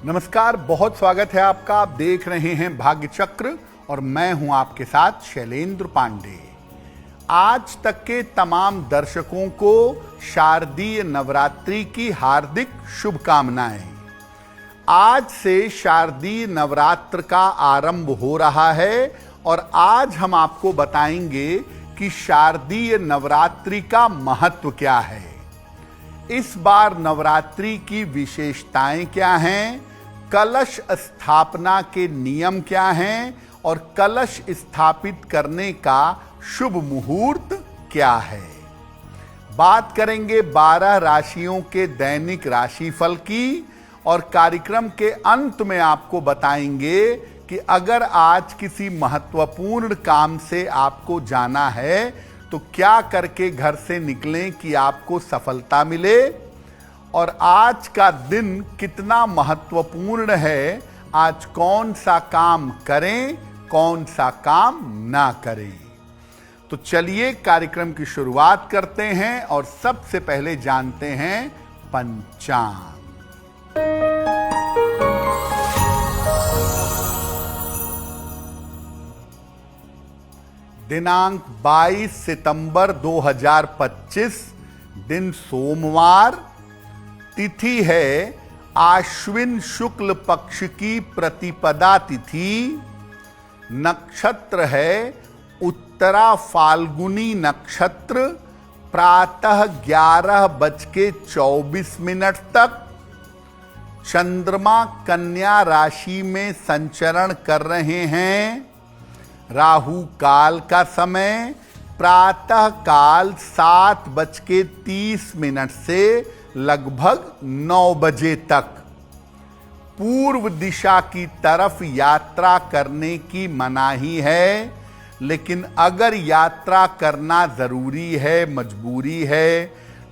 नमस्कार, बहुत स्वागत है आपका। आप देख रहे हैं भाग्य चक्र और मैं हूं आपके साथ शैलेंद्र पांडे। आज तक के तमाम दर्शकों को शारदीय नवरात्रि की हार्दिक शुभकामनाएं। आज से शारदीय नवरात्र का आरंभ हो रहा है और आज हम आपको बताएंगे कि शारदीय नवरात्रि का महत्व क्या है, इस बार नवरात्रि की विशेषताएं क्या हैं, कलश स्थापना के नियम क्या हैं और कलश स्थापित करने का शुभ मुहूर्त क्या है। बात करेंगे 12 राशियों के दैनिक राशिफल की और कार्यक्रम के अंत में आपको बताएंगे कि अगर आज किसी महत्वपूर्ण काम से आपको जाना है तो क्या करके घर से निकलें कि आपको सफलता मिले, और आज का दिन कितना महत्वपूर्ण है, आज कौन सा काम करें कौन सा काम ना करें। तो चलिए कार्यक्रम की शुरुआत करते हैं और सबसे पहले जानते हैं पंचांग। दिनांक 22 सितंबर 2025, दिन सोमवार, तिथि है आश्विन शुक्ल पक्ष की प्रतिपदा तिथि, नक्षत्र है उत्तरा फाल्गुनी नक्षत्र, प्रातः 11:24 तक। चंद्रमा कन्या राशि में संचरण कर रहे हैं। राहु काल का समय प्रातः काल 7:30 से लगभग 9 बजे तक। पूर्व दिशा की तरफ यात्रा करने की मनाही है, लेकिन अगर यात्रा करना जरूरी है, मजबूरी है,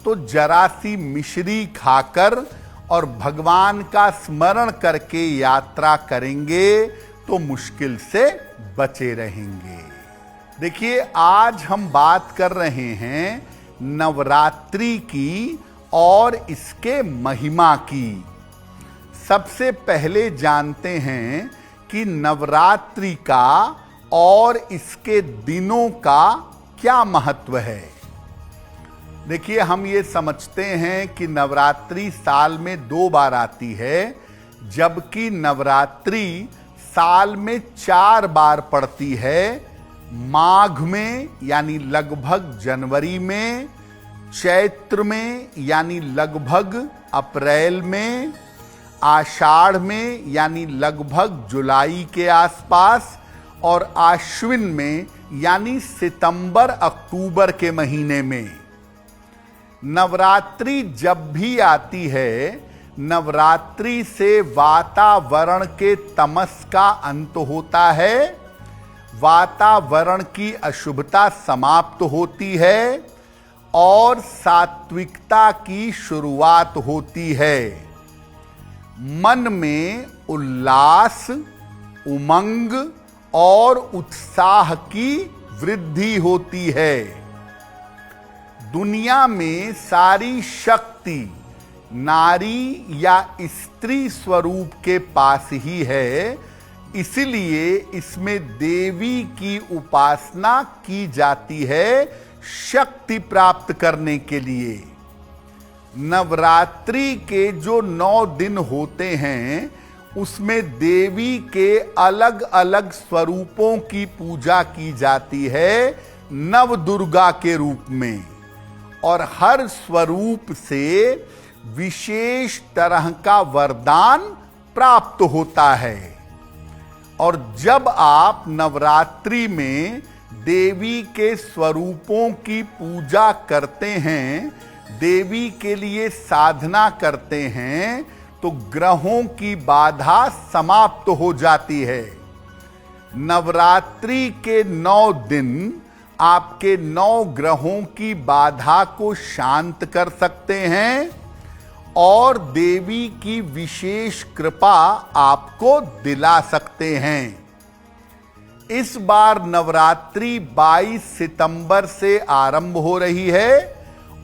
तो जरा सी मिश्री खाकर और भगवान का स्मरण करके यात्रा करेंगे तो मुश्किल से बचे रहेंगे। देखिए, आज हम बात कर रहे हैं नवरात्रि की और इसके महिमा की। सबसे पहले जानते हैं कि नवरात्रि का और इसके दिनों का क्या महत्व है। देखिए, हम ये समझते हैं कि नवरात्रि साल में 2 बार आती है, जबकि नवरात्रि साल में 4 बार पड़ती है। माघ में यानी लगभग जनवरी में, चैत्र में यानी लगभग अप्रैल में, आषाढ़ में यानी लगभग जुलाई के आसपास, और आश्विन में यानी सितंबर अक्टूबर के महीने में। नवरात्रि जब भी आती है, नवरात्रि से वातावरण के तमस का अंत होता है, वातावरण की अशुभता समाप्त होती है और सात्विकता की शुरुआत होती है। मन में उल्लास, उमंग और उत्साह की वृद्धि होती है। दुनिया में सारी शक्ति नारी या स्त्री स्वरूप के पास ही है, इसलिए इसमें देवी की उपासना की जाती है शक्ति प्राप्त करने के लिए। नवरात्रि के जो 9 दिन होते हैं, उसमें देवी के अलग अलग स्वरूपों की पूजा की जाती है नव दुर्गा के रूप में, और हर स्वरूप से विशेष तरह का वरदान प्राप्त होता है। और जब आप नवरात्रि में देवी के स्वरूपों की पूजा करते हैं, देवी के लिए साधना करते हैं, तो ग्रहों की बाधा समाप्त हो जाती है। नवरात्रि के 9 दिन आपके 9 ग्रहों की बाधा को शांत कर सकते हैं और देवी की विशेष कृपा आपको दिला सकते हैं। इस बार नवरात्रि 22 सितंबर से आरंभ हो रही है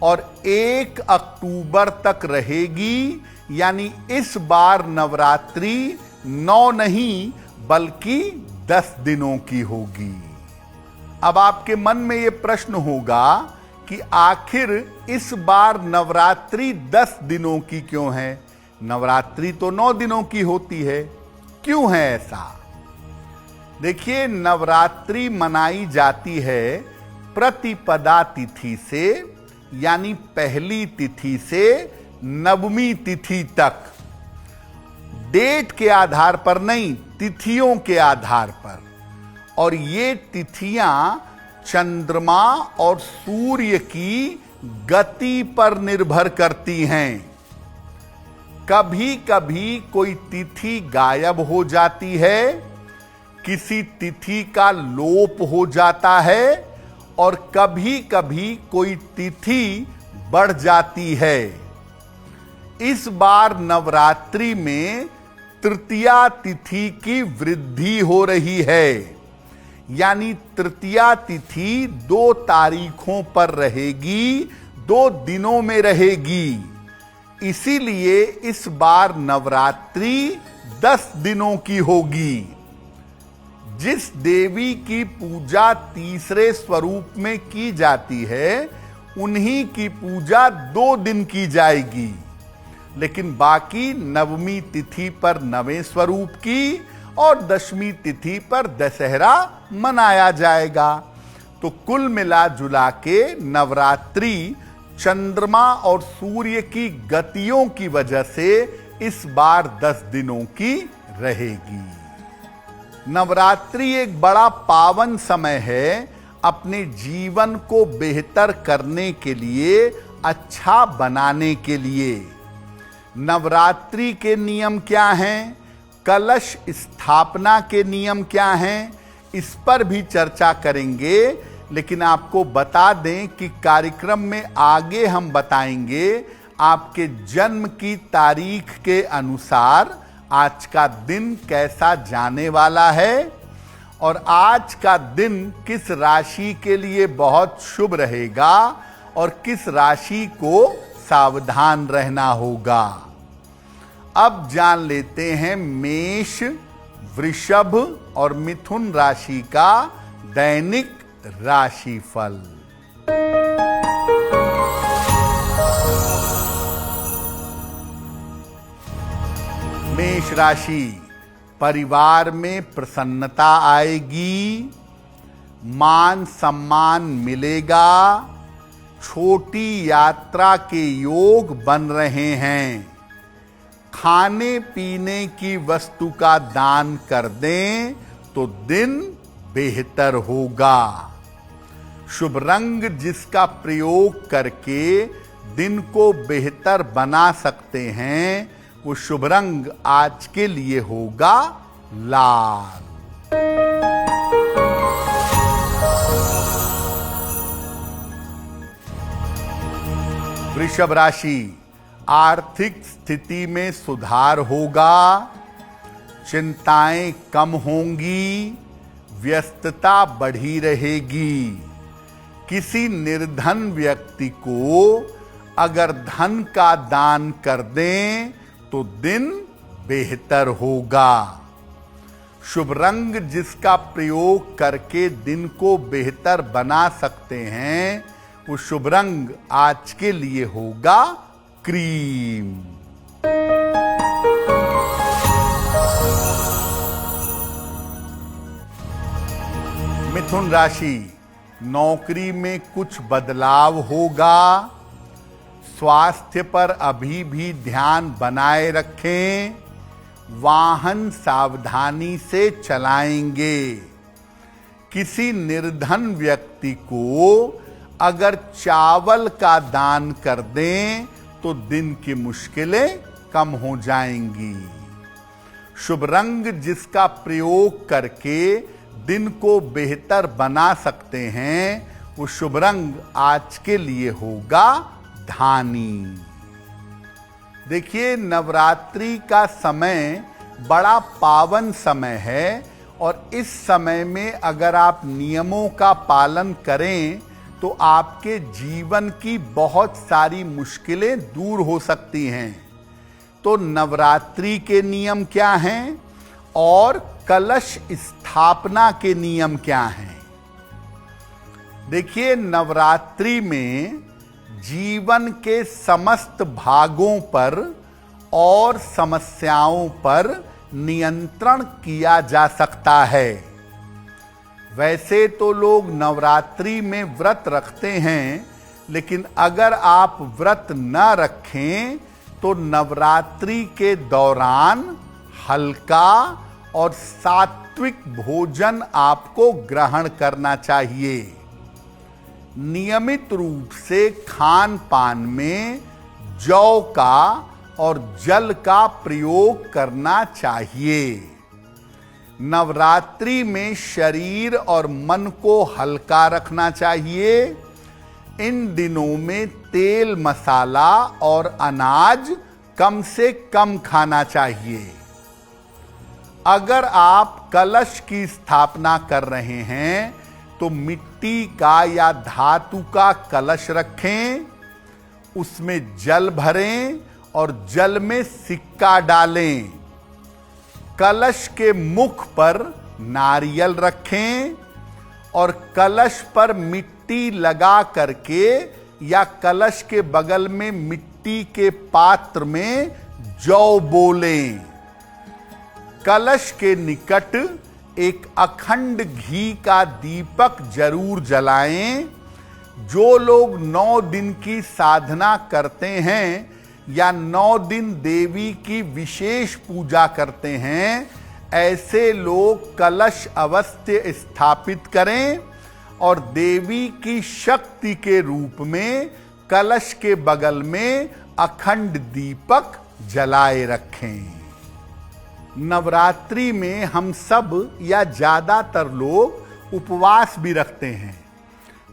और 1 अक्टूबर तक रहेगी, यानी इस बार नवरात्रि 9 नहीं बल्कि 10 दिनों की होगी। अब आपके मन में यह प्रश्न होगा कि आखिर इस बार नवरात्रि 10 दिनों की क्यों है? नवरात्रि तो 9 दिनों की होती है, क्यों है ऐसा? देखिए, नवरात्रि मनाई जाती है प्रतिपदा तिथि से, यानी पहली तिथि से नवमी तिथि तक। डेट के आधार पर नहीं, तिथियों के आधार पर। और ये तिथियां चंद्रमा और सूर्य की गति पर निर्भर करती हैं। कभी कभी कोई तिथि गायब हो जाती है, किसी तिथि का लोप हो जाता है, और कभी कभी कोई तिथि बढ़ जाती है। इस बार नवरात्रि में तृतीया तिथि की वृद्धि हो रही है, यानी तृतीया तिथि 2 तारीखों पर रहेगी, 2 दिनों में रहेगी। इसीलिए इस बार नवरात्रि 10 दिनों की होगी। जिस देवी की पूजा तीसरे स्वरूप में की जाती है, उन्हीं की पूजा 2 दिन की जाएगी, लेकिन बाकी नवमी तिथि पर नवें स्वरूप की और 10वीं तिथि पर दशहरा मनाया जाएगा। तो कुल मिला जुला के नवरात्रि चंद्रमा और सूर्य की गतियों की वजह से इस बार 10 दिनों की रहेगी। नवरात्रि एक बड़ा पावन समय है अपने जीवन को बेहतर करने के लिए, अच्छा बनाने के लिए। नवरात्रि के नियम क्या हैं? कलश स्थापना के नियम क्या हैं? इस पर भी चर्चा करेंगे, लेकिन आपको बता दें कि कार्यक्रम में आगे हम बताएंगे आपके जन्म की तारीख के अनुसार आज का दिन कैसा जाने वाला है, और आज का दिन किस राशि के लिए बहुत शुभ रहेगा और किस राशि को सावधान रहना होगा। अब जान लेते हैं मेष, वृषभ और मिथुन राशि का दैनिक राशिफल। मेष राशि, परिवार में प्रसन्नता आएगी, मान सम्मान मिलेगा, छोटी यात्रा के योग बन रहे हैं। खाने पीने की वस्तु का दान कर दें तो दिन बेहतर होगा। शुभ रंग जिसका प्रयोग करके दिन को बेहतर बना सकते हैं, वो शुभ रंग आज के लिए होगा लाल। वृषभ राशि, आर्थिक स्थिति में सुधार होगा, चिंताएं कम होंगी, व्यस्तता बढ़ी रहेगी। किसी निर्धन व्यक्ति को अगर धन का दान कर दें तो दिन बेहतर होगा। शुभ रंग जिसका प्रयोग करके दिन को बेहतर बना सकते हैं, वो शुभ रंग आज के लिए होगा क्रीम। मिथुन राशि, नौकरी में कुछ बदलाव होगा, स्वास्थ्य पर अभी भी ध्यान बनाए रखें, वाहन सावधानी से चलाएंगे। किसी निर्धन व्यक्ति को अगर चावल का दान कर दें तो दिन की मुश्किलें कम हो जाएंगी। शुभ रंग जिसका प्रयोग करके दिन को बेहतर बना सकते हैं, वो शुभ रंग आज के लिए होगा धानी। देखिए, नवरात्रि का समय बड़ा पावन समय है, और इस समय में अगर आप नियमों का पालन करें तो आपके जीवन की बहुत सारी मुश्किलें दूर हो सकती हैं। तो नवरात्रि के नियम क्या हैं और कलश स्थापना के नियम क्या हैं। देखिए, नवरात्रि में जीवन के समस्त भागों पर और समस्याओं पर नियंत्रण किया जा सकता है। वैसे तो लोग नवरात्रि में व्रत रखते हैं, लेकिन अगर आप व्रत न रखें तो नवरात्रि के दौरान हल्का और सात्विक भोजन आपको ग्रहण करना चाहिए। नियमित रूप से खान पान में जौ का और जल का प्रयोग करना चाहिए। नवरात्रि में शरीर और मन को हल्का रखना चाहिए। इन दिनों में तेल, मसाला और अनाज कम से कम खाना चाहिए। अगर आप कलश की स्थापना कर रहे हैं तो मिट्टी का या धातु का कलश रखें, उसमें जल भरें और जल में सिक्का डालें। कलश के मुख पर नारियल रखें और कलश पर मिट्टी लगा करके या कलश के बगल में मिट्टी के पात्र में जौ बोलें। कलश के निकट एक अखंड घी का दीपक जरूर जलाएं। जो लोग 9 दिन की साधना करते हैं या 9 दिन देवी की विशेष पूजा करते हैं, ऐसे लोग कलश अवश्य स्थापित करें और देवी की शक्ति के रूप में कलश के बगल में अखंड दीपक जलाए रखें। नवरात्रि में हम सब या ज्यादातर लोग उपवास भी रखते हैं।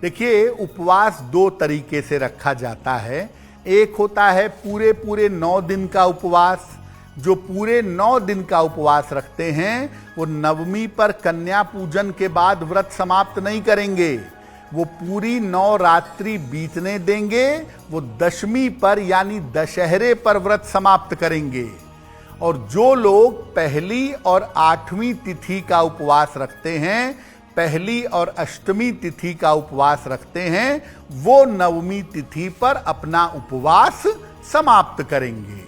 देखिए, उपवास 2 तरीके से रखा जाता है। एक होता है पूरे 9 दिन का उपवास। जो पूरे 9 दिन का उपवास रखते हैं वो नवमी पर कन्या पूजन के बाद व्रत समाप्त नहीं करेंगे, वो पूरी 9 रात्रि बीतने देंगे। वो दशमी पर यानी दशहरे पर व्रत समाप्त करेंगे। और जो लोग पहली और 8वीं तिथि का उपवास रखते हैं, पहली और अष्टमी तिथि का उपवास रखते हैं, वो नवमी तिथि पर अपना उपवास समाप्त करेंगे।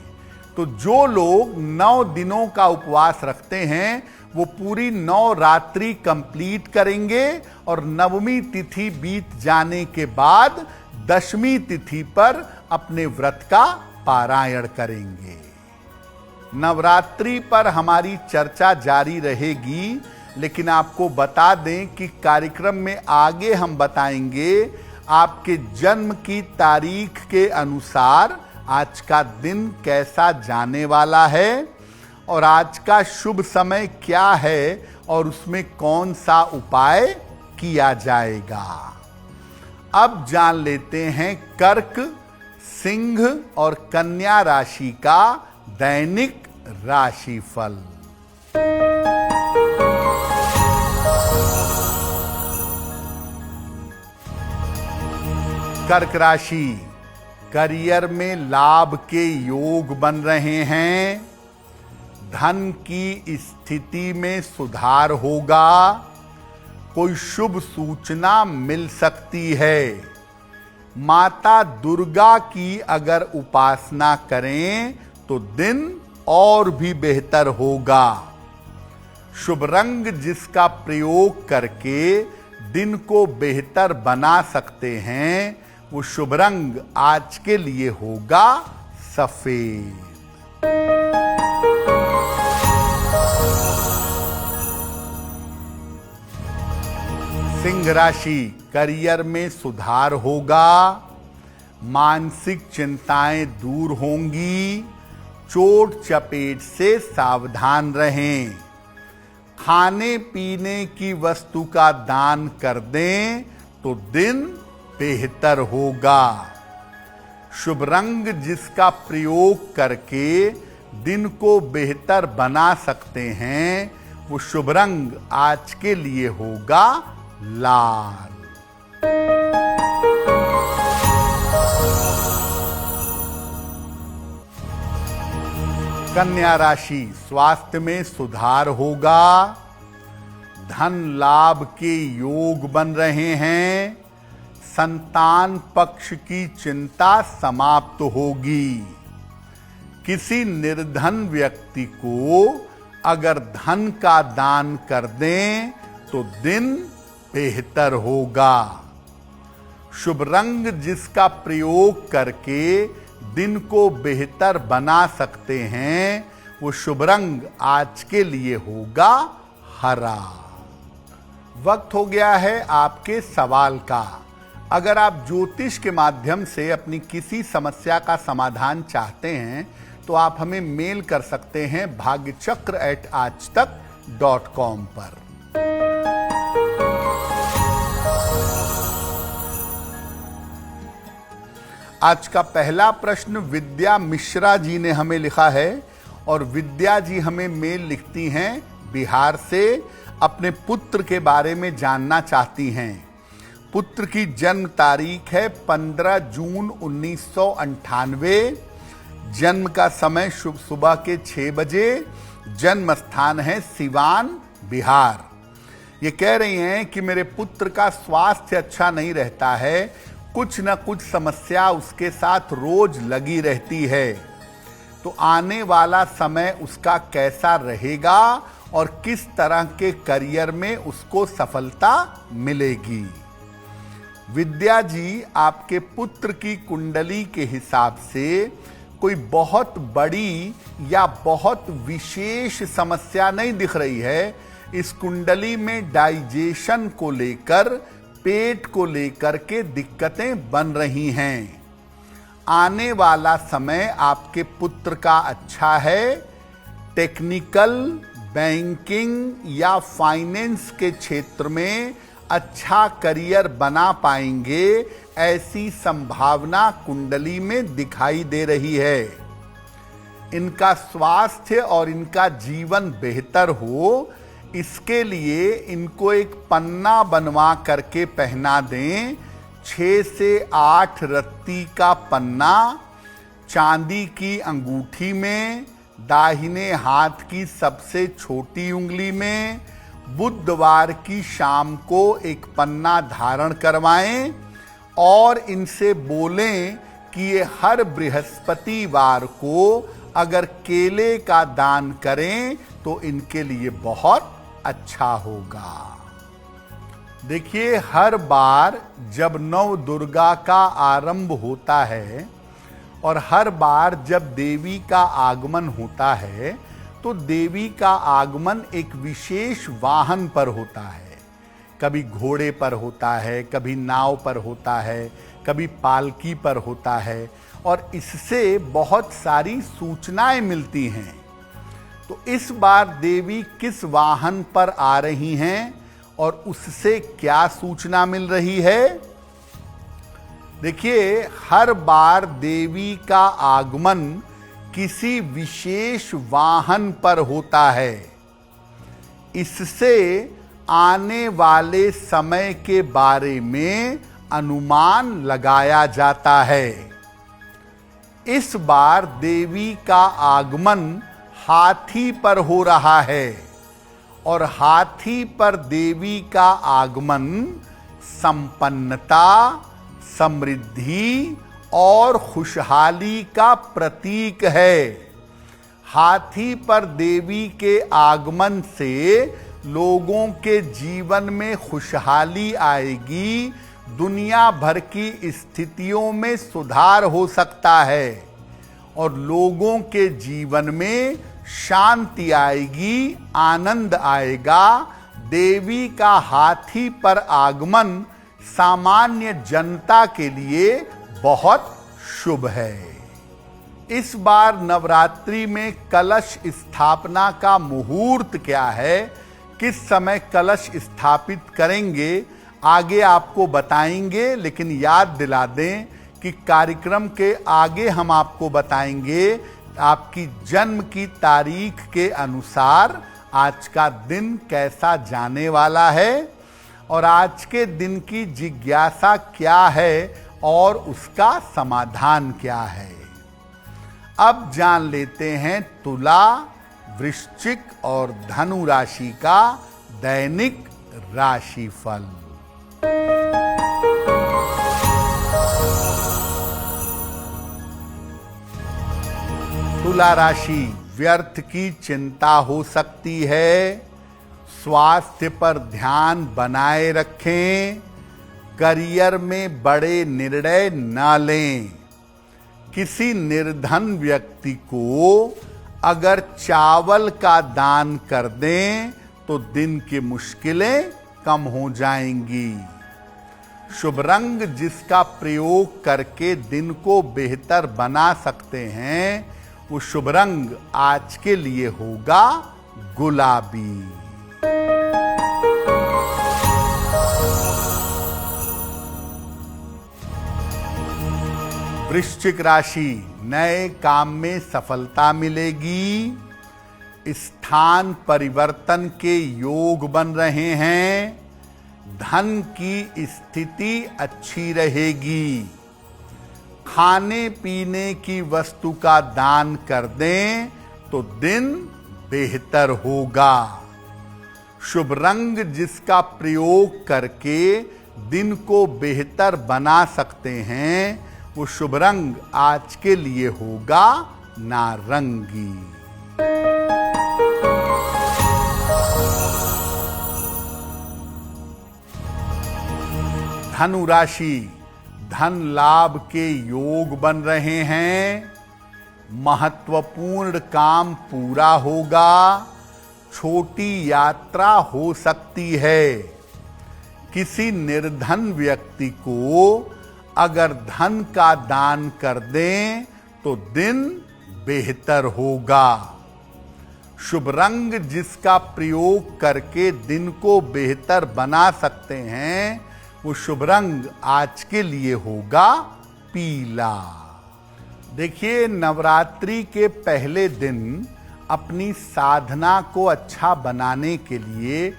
तो जो लोग 9 दिनों का उपवास रखते हैं वो पूरी 9 रात्रि कंप्लीट करेंगे और नवमी तिथि बीत जाने के बाद दशमी तिथि पर अपने व्रत का पारायण करेंगे। नवरात्रि पर हमारी चर्चा जारी रहेगी, लेकिन आपको बता दें कि कार्यक्रम में आगे हम बताएंगे आपके जन्म की तारीख के अनुसार आज का दिन कैसा जाने वाला है और आज का शुभ समय क्या है और उसमें कौन सा उपाय किया जाएगा। अब जान लेते हैं कर्क, सिंह और कन्या राशि का दैनिक राशिफल। कर्क राशि, करियर में लाभ के योग बन रहे हैं। धन की स्थिति में सुधार होगा। कोई शुभ सूचना मिल सकती है। माता दुर्गा की अगर उपासना करें तो दिन और भी बेहतर होगा। शुभ रंग जिसका प्रयोग करके दिन को बेहतर बना सकते हैं, वो शुभ रंग आज के लिए होगा सफेद। सिंह राशि, करियर में सुधार होगा। मानसिक चिंताएं दूर होंगी। चोट चपेट से सावधान रहें। खाने पीने की वस्तु का दान कर दें तो दिन बेहतर होगा। शुभ रंग जिसका प्रयोग करके दिन को बेहतर बना सकते हैं, वो शुभ रंग आज के लिए होगा लाल। कन्या राशि, स्वास्थ्य में सुधार होगा, धन लाभ के योग बन रहे हैं, संतान पक्ष की चिंता समाप्त होगी। किसी निर्धन व्यक्ति को अगर धन का दान कर दें तो दिन बेहतर होगा। शुभ रंग जिसका प्रयोग करके दिन को बेहतर बना सकते हैं, वो शुभ रंग आज के लिए होगा हरा। वक्त हो गया है आपके सवाल का। अगर आप ज्योतिष के माध्यम से अपनी किसी समस्या का समाधान चाहते हैं तो आप हमें मेल कर सकते हैं bhagyachakra@aajtak.com पर। आज का पहला प्रश्न विद्या मिश्रा जी ने हमें लिखा है और विद्या जी हमें मेल लिखती हैं बिहार से। अपने पुत्र के बारे में जानना चाहती हैं। पुत्र की जन्म तारीख है 15 जून 1998। जन्म का समय शुभ सुबह के 6 बजे। जन्म स्थान है सिवान, बिहार। ये कह रही हैं कि मेरे पुत्र का स्वास्थ्य अच्छा नहीं रहता है, कुछ न कुछ समस्या उसके साथ रोज लगी रहती है, तो आने वाला समय उसका कैसा रहेगा और किस तरह के करियर में उसको सफलता मिलेगी। विद्या जी, आपके पुत्र की कुंडली के हिसाब से कोई बहुत बड़ी या बहुत विशेष समस्या नहीं दिख रही है। इस कुंडली में डाइजेशन को लेकर, पेट को लेकर के दिक्कतें बन रही हैं। आने वाला समय आपके पुत्र का अच्छा है। टेक्निकल, बैंकिंग या फाइनेंस के क्षेत्र में अच्छा करियर बना पाएंगे, ऐसी संभावना कुंडली में दिखाई दे रही है। इनका स्वास्थ्य और इनका जीवन बेहतर हो, इसके लिए इनको एक पन्ना बनवा करके पहना दें। 6 से 8 रत्ती का पन्ना चांदी की अंगूठी में, दाहिने हाथ की सबसे छोटी उंगली में, बुधवार की शाम को एक पन्ना धारण करवाएं और इनसे बोलें कि ये हर बृहस्पतिवार को अगर केले का दान करें तो इनके लिए बहुत अच्छा होगा। देखिए, हर बार जब नव दुर्गा का आरंभ होता है और हर बार जब देवी का आगमन होता है तो देवी का आगमन एक विशेष वाहन पर होता है। कभी घोड़े पर होता है, कभी नाव पर होता है, कभी पालकी पर होता है और इससे बहुत सारी सूचनाएं मिलती हैं। तो इस बार देवी किस वाहन पर आ रही हैं और उससे क्या सूचना मिल रही है? देखिए, हर बार देवी का आगमन किसी विशेष वाहन पर होता है। इससे आने वाले समय के बारे में अनुमान लगाया जाता है। इस बार देवी का आगमन हाथी पर हो रहा है और हाथी पर देवी का आगमन संपन्नता, समृद्धि और खुशहाली का प्रतीक है। हाथी पर देवी के आगमन से लोगों के जीवन में खुशहाली आएगी, दुनिया भर की स्थितियों में सुधार हो सकता है और लोगों के जीवन में शांति आएगी, आनंद आएगा। देवी का हाथी पर आगमन सामान्य जनता के लिए बहुत शुभ है। इस बार नवरात्रि में कलश स्थापना का मुहूर्त क्या है, किस समय कलश स्थापित करेंगे, आगे आपको बताएंगे। लेकिन याद दिला दें कि कार्यक्रम के आगे हम आपको बताएंगे आपकी जन्म की तारीख के अनुसार आज का दिन कैसा जाने वाला है और आज के दिन की जिज्ञासा क्या है और उसका समाधान क्या है। अब जान लेते हैं तुला, वृश्चिक और धनु राशि का दैनिक राशिफल। तुला राशि, व्यर्थ की चिंता हो सकती है, स्वास्थ्य पर ध्यान बनाए रखें, करियर में बड़े निर्णय न लें। किसी निर्धन व्यक्ति को अगर चावल का दान कर दें तो दिन की मुश्किलें कम हो जाएंगी। शुभ रंग जिसका प्रयोग करके दिन को बेहतर बना सकते हैं, वो शुभ रंग आज के लिए होगा गुलाबी। वृश्चिक राशि, नए काम में सफलता मिलेगी, स्थान परिवर्तन के योग बन रहे हैं, धन की स्थिति अच्छी रहेगी। खाने पीने की वस्तु का दान कर दें तो दिन बेहतर होगा। शुभ रंग जिसका प्रयोग करके दिन को बेहतर बना सकते हैं, वो शुभ रंग आज के लिए होगा नारंगी। धनु राशि, धन लाभ के योग बन रहे हैं, महत्वपूर्ण काम पूरा होगा, छोटी यात्रा हो सकती है। किसी निर्धन व्यक्ति को अगर धन का दान कर दें तो दिन बेहतर होगा। शुभ रंग जिसका प्रयोग करके दिन को बेहतर बना सकते हैं, वो शुभ रंग आज के लिए होगा पीला। देखिए, नवरात्रि के पहले दिन अपनी साधना को अच्छा बनाने के लिए,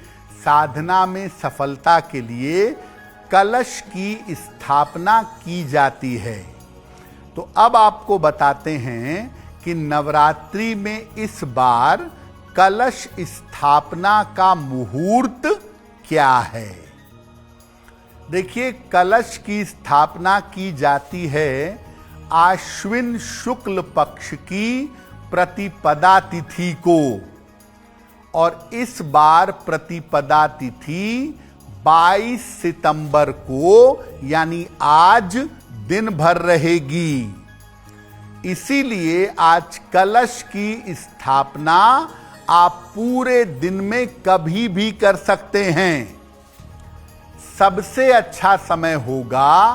साधना में सफलता के लिए कलश की स्थापना की जाती है। तो अब आपको बताते हैं कि नवरात्रि में इस बार कलश स्थापना का मुहूर्त क्या है। देखिए, कलश की स्थापना की जाती है आश्विन शुक्ल पक्ष की प्रतिपदा तिथि को, और इस बार प्रतिपदा तिथि 22 सितंबर को यानी आज दिन भर रहेगी। इसीलिए आज कलश की स्थापना आप पूरे दिन में कभी भी कर सकते हैं। सबसे अच्छा समय होगा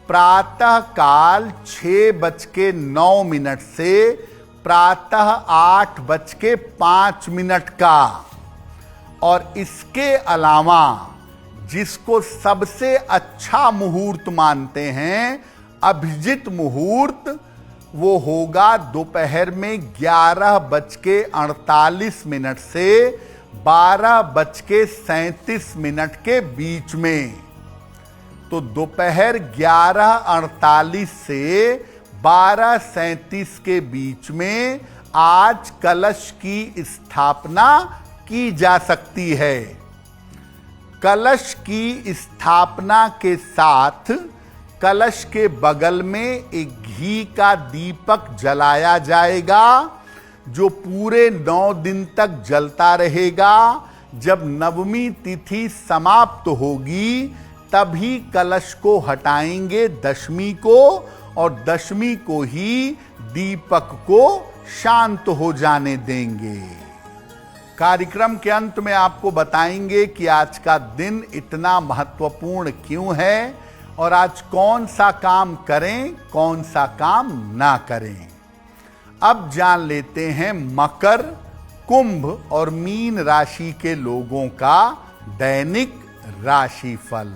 प्रातः काल 6:09 से प्रातः 8:05 का, और इसके अलावा जिसको सबसे अच्छा मुहूर्त मानते हैं, अभिजित मुहूर्त, वो होगा दोपहर में 11:48 से 12:37 के बीच में। तो दोपहर 11:48 से 12:37 के बीच में आज कलश की स्थापना की जा सकती है। कलश की स्थापना के साथ कलश के बगल में एक घी का दीपक जलाया जाएगा, जो पूरे 9 दिन तक जलता रहेगा। जब नवमी तिथि समाप्त होगी तभी कलश को हटाएंगे दशमी को, और दशमी को ही दीपक को शांत हो जाने देंगे। कार्यक्रम के अंत में आपको बताएंगे कि आज का दिन इतना महत्वपूर्ण क्यों है, और आज कौन सा काम करें, कौन सा काम ना करें। अब जान लेते हैं मकर, कुंभ और मीन राशि के लोगों का दैनिक राशिफल।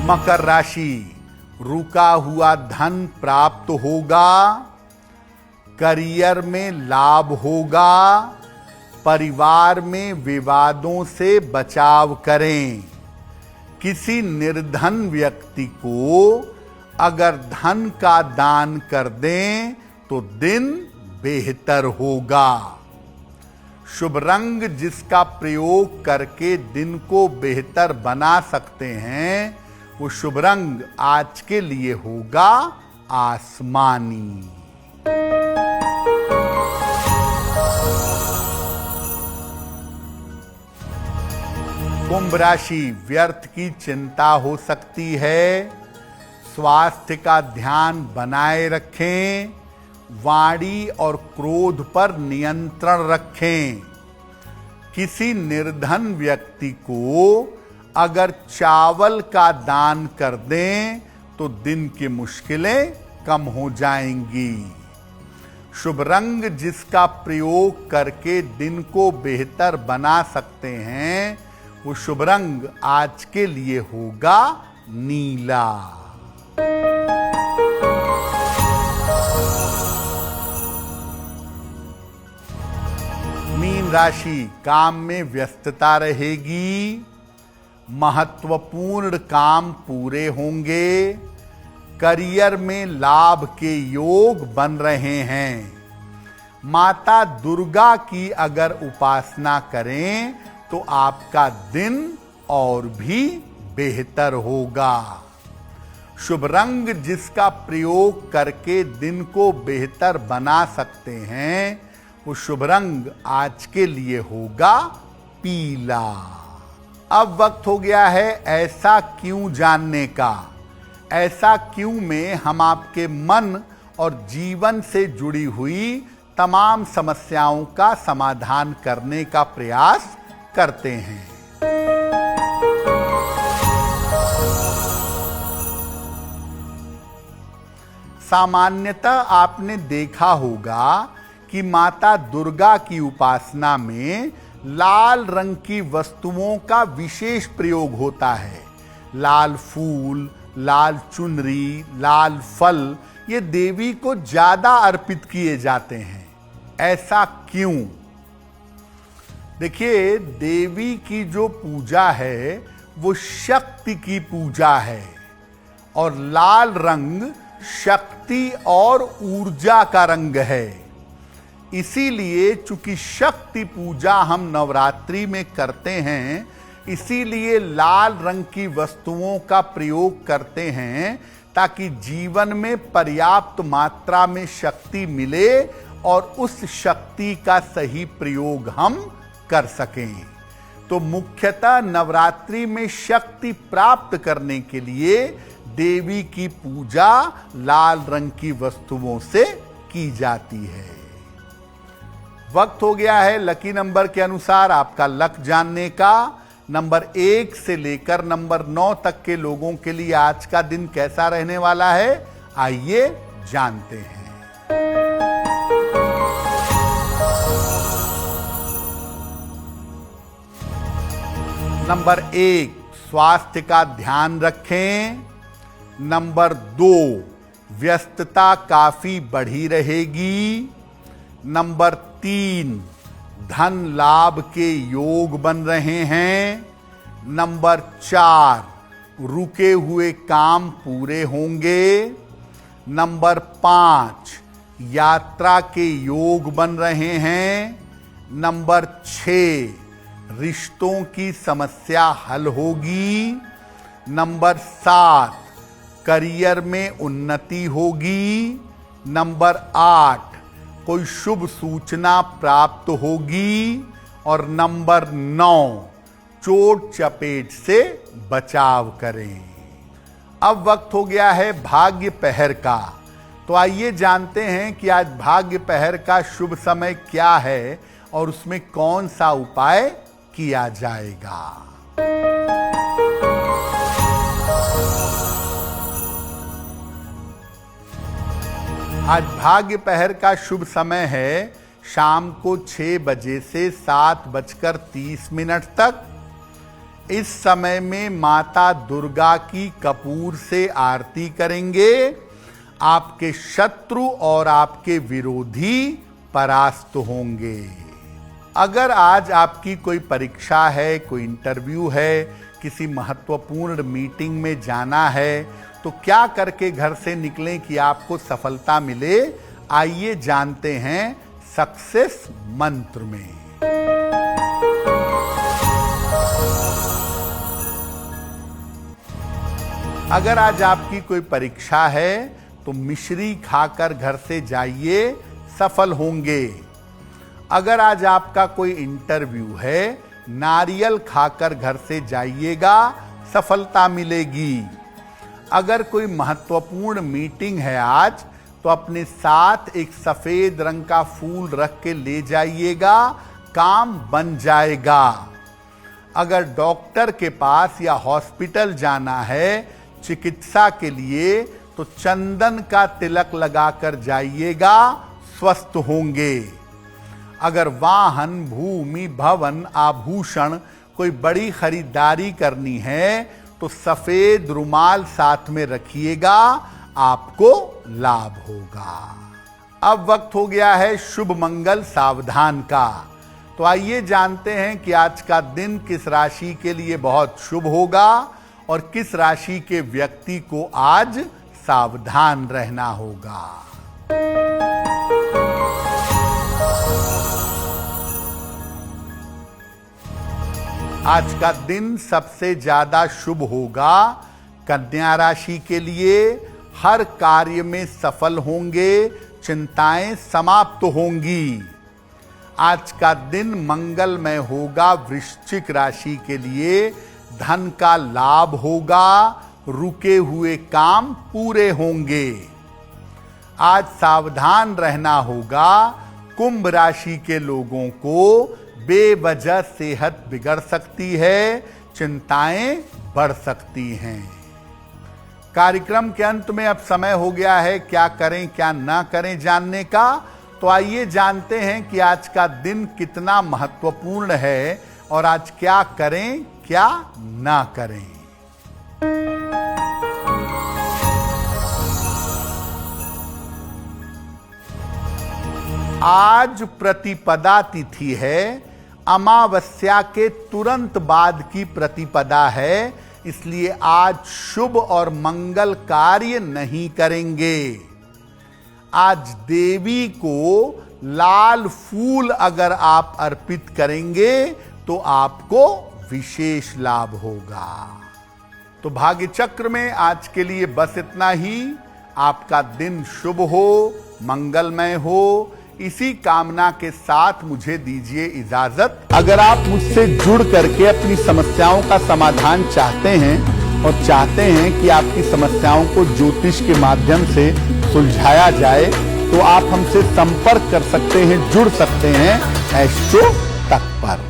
मकर राशि, रुका हुआ धन प्राप्त होगा, करियर में लाभ होगा, परिवार में विवादों से बचाव करें। किसी निर्धन व्यक्ति को अगर धन का दान कर दें तो दिन बेहतर होगा। शुभ रंग जिसका प्रयोग करके दिन को बेहतर बना सकते हैं, वो शुभ रंग आज के लिए होगा आसमानी। कुंभ राशि, व्यर्थ की चिंता हो सकती है। स्वास्थ्य का ध्यान बनाए रखें। वाणी और क्रोध पर नियंत्रण रखें। किसी निर्धन व्यक्ति को अगर चावल का दान कर दें तो दिन की मुश्किलें कम हो जाएंगी। शुभ रंग जिसका प्रयोग करके दिन को बेहतर बना सकते हैं, वो शुभ रंग आज के लिए होगा नीला। मीन राशि, काम में व्यस्तता रहेगी। महत्वपूर्ण काम पूरे होंगे। करियर में लाभ के योग बन रहे हैं। माता दुर्गा की अगर उपासना करें तो आपका दिन और भी बेहतर होगा। शुभ रंग जिसका प्रयोग करके दिन को बेहतर बना सकते हैं, वो शुभ रंग आज के लिए होगा पीला। अब वक्त हो गया है ऐसा क्यों जानने का। ऐसा क्यों में हम आपके मन और जीवन से जुड़ी हुई तमाम समस्याओं का समाधान करने का प्रयास करते हैं। सामान्यतः आपने देखा होगा कि माता दुर्गा की उपासना में लाल रंग की वस्तुओं का विशेष प्रयोग होता है। लाल फूल, लाल चुनरी, लाल फल, ये देवी को ज्यादा अर्पित किए जाते हैं। ऐसा क्यों? देखिए, देवी की जो पूजा है वो शक्ति की पूजा है और लाल रंग शक्ति और ऊर्जा का रंग है। इसीलिए चूंकि शक्ति पूजा हम नवरात्रि में करते हैं, इसीलिए लाल रंग की वस्तुओं का प्रयोग करते हैं ताकि जीवन में पर्याप्त मात्रा में शक्ति मिले और उस शक्ति का सही प्रयोग हम कर सकें। तो मुख्यतः नवरात्रि में शक्ति प्राप्त करने के लिए देवी की पूजा लाल रंग की वस्तुओं से की जाती है। वक्त हो गया है लकी नंबर के अनुसार आपका लक जानने का। नंबर 1 से लेकर नंबर 9 तक के लोगों के लिए आज का दिन कैसा रहने वाला है, आइए जानते हैं। नंबर 1, स्वास्थ्य का ध्यान रखें। नंबर 2, व्यस्तता काफी बढ़ी रहेगी। नंबर 3, धन लाभ के योग बन रहे हैं। नंबर 4, रुके हुए काम पूरे होंगे। नंबर 5, यात्रा के योग बन रहे हैं। नंबर 6, रिश्तों की समस्या हल होगी। नंबर 7, करियर में उन्नति होगी। नंबर 8, कोई शुभ सूचना प्राप्त होगी। और नंबर 9, चोट चपेट से बचाव करें। अब वक्त हो गया है भाग्य पहर का। तो आइए जानते हैं कि आज भाग्य पहर का शुभ समय क्या है और उसमें कौन सा उपाय किया जाएगा। आज भाग्य पहर का शुभ समय है शाम को 6 बजे से 7:30 तक। इस समय में माता दुर्गा की कपूर से आरती करेंगे। आपके शत्रु और आपके विरोधी परास्त होंगे। अगर आज आपकी कोई परीक्षा है, कोई इंटरव्यू है, किसी महत्वपूर्ण मीटिंग में जाना है, तो क्या करके घर से निकलें कि आपको सफलता मिले? आइए जानते हैं सक्सेस मंत्र में। अगर आज आपकी कोई परीक्षा है तो मिश्री खाकर घर से जाइए, सफल होंगे। अगर आज आपका कोई इंटरव्यू है, नारियल खाकर घर से जाइएगा, सफलता मिलेगी। अगर कोई महत्वपूर्ण मीटिंग है आज, तो अपने साथ एक सफेद रंग का फूल रख के ले जाइएगा, काम बन जाएगा। अगर डॉक्टर के पास या हॉस्पिटल जाना है चिकित्सा के लिए, तो चंदन का तिलक लगाकर जाइएगा, स्वस्थ होंगे। अगर वाहन, भूमि, भवन, आभूषण कोई बड़ी खरीदारी करनी है, तो सफेद रुमाल साथ में रखिएगा, आपको लाभ होगा। अब वक्त हो गया है शुभ मंगल सावधान का। तो आइए जानते हैं कि आज का दिन किस राशि के लिए बहुत शुभ होगा और किस राशि के व्यक्ति को आज सावधान रहना होगा। आज का दिन सबसे ज्यादा शुभ होगा कन्या राशि के लिए। हर कार्य में सफल होंगे, चिंताएं समाप्त होंगी। आज का दिन मंगलमय होगा वृश्चिक राशि के लिए। धन का लाभ होगा, रुके हुए काम पूरे होंगे। आज सावधान रहना होगा कुंभ राशि के लोगों को। बेवजह सेहत बिगड़ सकती है, चिंताएं बढ़ सकती हैं। कार्यक्रम के अंत में अब समय हो गया है क्या करें क्या ना करें जानने का। तो आइए जानते हैं कि आज का दिन कितना महत्वपूर्ण है और आज क्या करें क्या ना करें। आज प्रतिपदा तिथि है, अमावस्या के तुरंत बाद की प्रतिपदा है, इसलिए आज शुभ और मंगल कार्य नहीं करेंगे। आज देवी को लाल फूल अगर आप अर्पित करेंगे तो आपको विशेष लाभ होगा। तो भाग्य चक्र में आज के लिए बस इतना ही। आपका दिन शुभ हो, मंगलमय हो, इसी कामना के साथ मुझे दीजिए इजाजत। अगर आप मुझसे जुड़ करके अपनी समस्याओं का समाधान चाहते हैं और चाहते हैं कि आपकी समस्याओं को ज्योतिष के माध्यम से सुलझाया जाए, तो आप हमसे संपर्क कर सकते हैं, जुड़ सकते हैं एस्ट्रो तक पर।